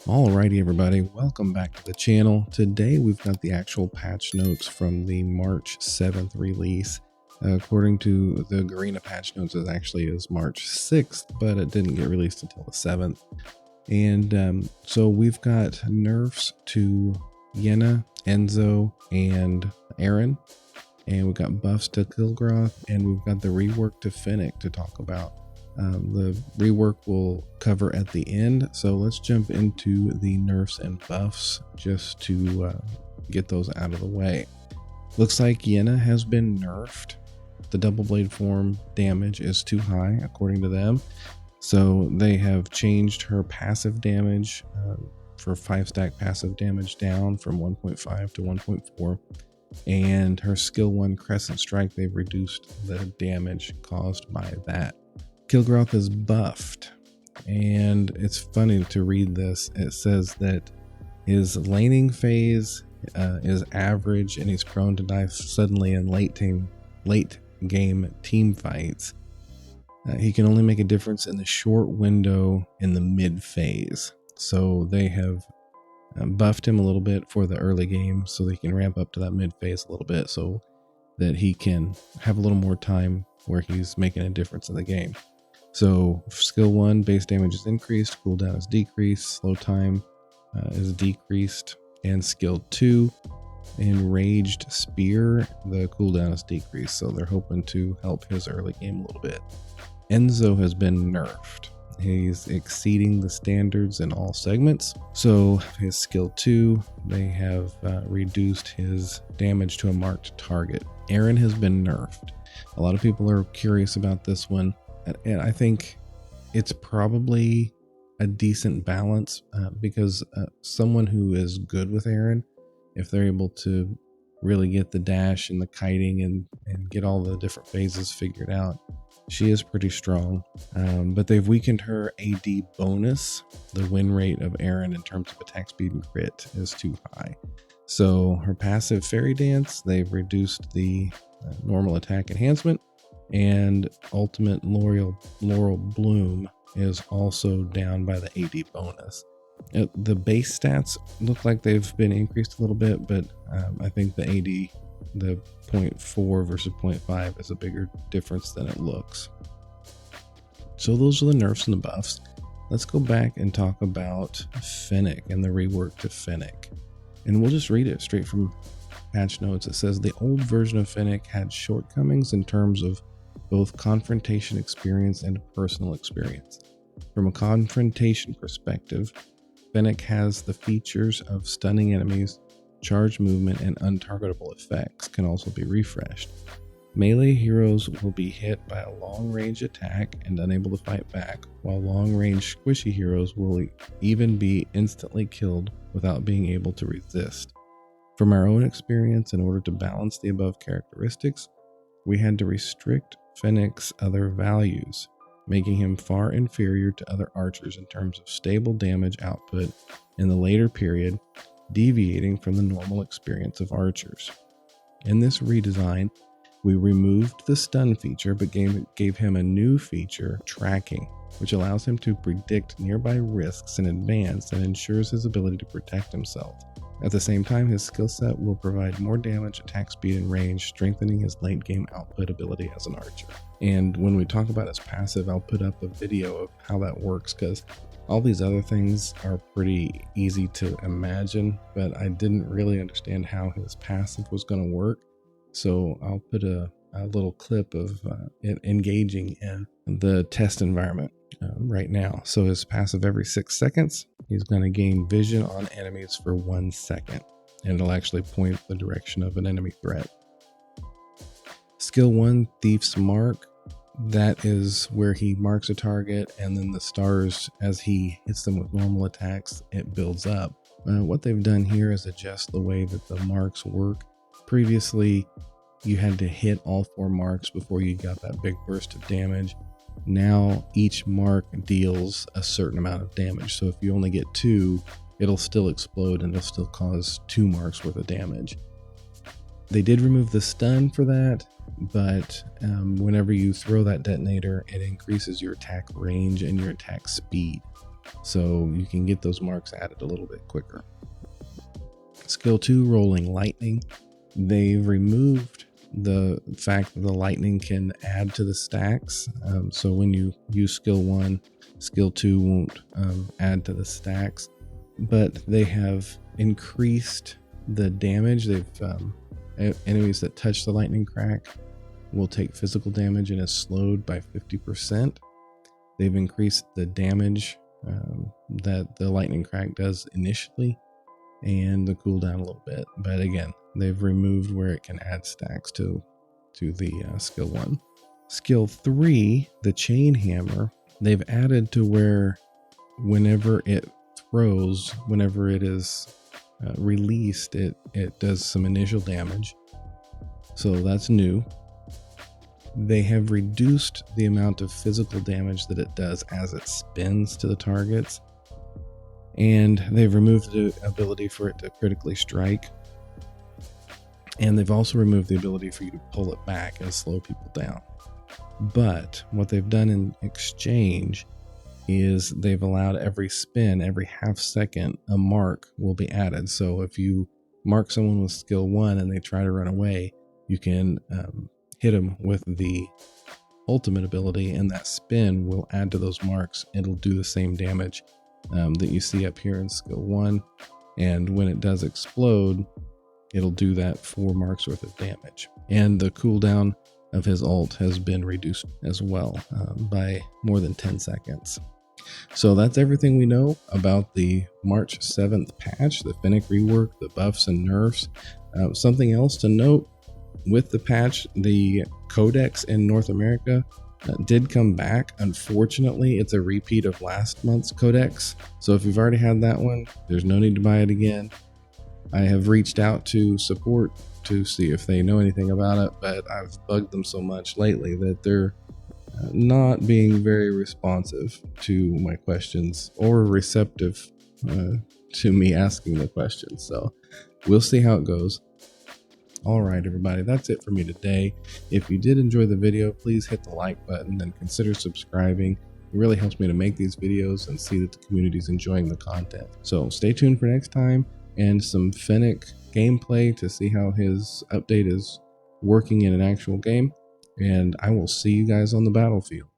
Alrighty everybody, welcome back to the channel. Today we've got the actual patch notes from the March 7th release. According to the Garena patch notes, it actually is March 6th, but it didn't get released until the 7th. And so we've got nerfs to Yena, Enzo, and Erin. And we've got buffs to Kil'Groth, and we've got the rework to Fennik to talk about. The rework will cover at the end, so let's jump into the nerfs and buffs just to get those out of the way. Looks like Yena has been nerfed. The double blade form damage is too high according to them, so they have changed her passive damage for 5-stack passive damage down from 1.5 to 1.4, and her skill 1 crescent strike, they've reduced the damage caused by that. Kil'Groth is buffed, and it's funny to read this. It says that his laning phase is average, and he's prone to die suddenly in late game team fights. He can only make a difference in the short window in the mid phase. So they have buffed him a little bit for the early game, so they can ramp up to that mid phase a little bit, so that he can have a little more time where he's making a difference in the game. So skill 1 base damage is increased, cooldown is decreased, slow time is decreased, and skill 2 enraged spear, the cooldown is decreased. So they're hoping to help his early game a little bit. Enzo has been nerfed. He's exceeding the standards in all segments. So his skill 2, they have reduced his damage to a marked target. Erin has been nerfed. A lot of people are curious about this one. And I think it's probably a decent balance because someone who is good with Erin, if they're able to really get the dash and the kiting and get all the different phases figured out, she is pretty strong. But they've weakened her AD bonus. The win rate of Erin in terms of attack speed and crit is too high. So her passive fairy dance, they've reduced the normal attack enhancement. And ultimate laurel bloom is also down by the AD bonus. The base stats look like they've been increased a little bit, but I think the AD, the 0.4 versus 0.5 is a bigger difference than it looks. So those are the nerfs and the buffs. Let's go back and talk about Fennik and the rework to Fennik. And we'll just read it straight from patch notes. It says the old version of Fennik had shortcomings in terms of both confrontation experience and personal experience. From a confrontation perspective, Fennik has the features of stunning enemies, charge movement, and untargetable effects can also be refreshed. Melee heroes will be hit by a long-range attack and unable to fight back, while long-range squishy heroes will even be instantly killed without being able to resist. From our own experience, in order to balance the above characteristics, we had to restrict Fennik's other values, making him far inferior to other archers in terms of stable damage output in the later period, deviating from the normal experience of archers. In this redesign, we removed the stun feature but gave him a new feature, tracking, which allows him to predict nearby risks in advance and ensures his ability to protect himself. At the same time, his skill set will provide more damage, attack speed, and range, strengthening his late game output ability as an archer. And when we talk about his passive, I'll put up a video of how that works, because all these other things are pretty easy to imagine, but I didn't really understand how his passive was going to work. So I'll put a little clip of it engaging in the test environment right now. So his passive every 6 seconds, he's going to gain vision on enemies for 1 second, and it'll actually point the direction of an enemy threat. Skill 1, Thief's Mark, that is where he marks a target, and then the stars, as he hits them with normal attacks, it builds up. What they've done here is adjust the way that the marks work. Previously, you had to hit all 4 marks before you got that big burst of damage. Now each mark deals a certain amount of damage. So if you only get 2, it'll still explode and it'll still cause 2 marks worth of damage. They did remove the stun for that, but whenever you throw that detonator, it increases your attack range and your attack speed. So you can get those marks added a little bit quicker. Skill 2, Rolling Lightning. They've removed the fact that the lightning can add to the stacks. So when you use skill 1, skill 2 won't add to the stacks. But they have increased the damage. They've enemies that touch the lightning crack will take physical damage and is slowed by 50%. They've increased the damage that the lightning crack does initially and the cooldown a little bit. But again, they've removed where it can add stacks to the skill 1. Skill 3, the chain hammer, they've added to where whenever it throws, whenever it is released, it does some initial damage. So that's new. They have reduced the amount of physical damage that it does as it spins to the targets. And they've removed the ability for it to critically strike. And they've also removed the ability for you to pull it back and slow people down. But what they've done in exchange is they've allowed every spin, every half second, a mark will be added. So if you mark someone with skill 1 and they try to run away, you can hit them with the ultimate ability, and that spin will add to those marks. It'll do the same damage that you see up here in skill 1. And when it does explode, it'll do that 4 marks worth of damage. And the cooldown of his ult has been reduced as well by more than 10 seconds. So that's everything we know about the March 7th patch, the Fennik rework, the buffs and nerfs. Something else to note with the patch, the Codex in North America did come back. Unfortunately, it's a repeat of last month's Codex. So if you've already had that one, there's no need to buy it again. I have reached out to support to see if they know anything about it, but I've bugged them so much lately that they're not being very responsive to my questions or receptive to me asking the questions. So we'll see how it goes. All right, everybody, that's it for me today. If you did enjoy the video, please hit the like button and consider subscribing. It really helps me to make these videos and see that the community is enjoying the content. So stay tuned for next time and some Fennik gameplay to see how his update is working in an actual game. And I will see you guys on the battlefield.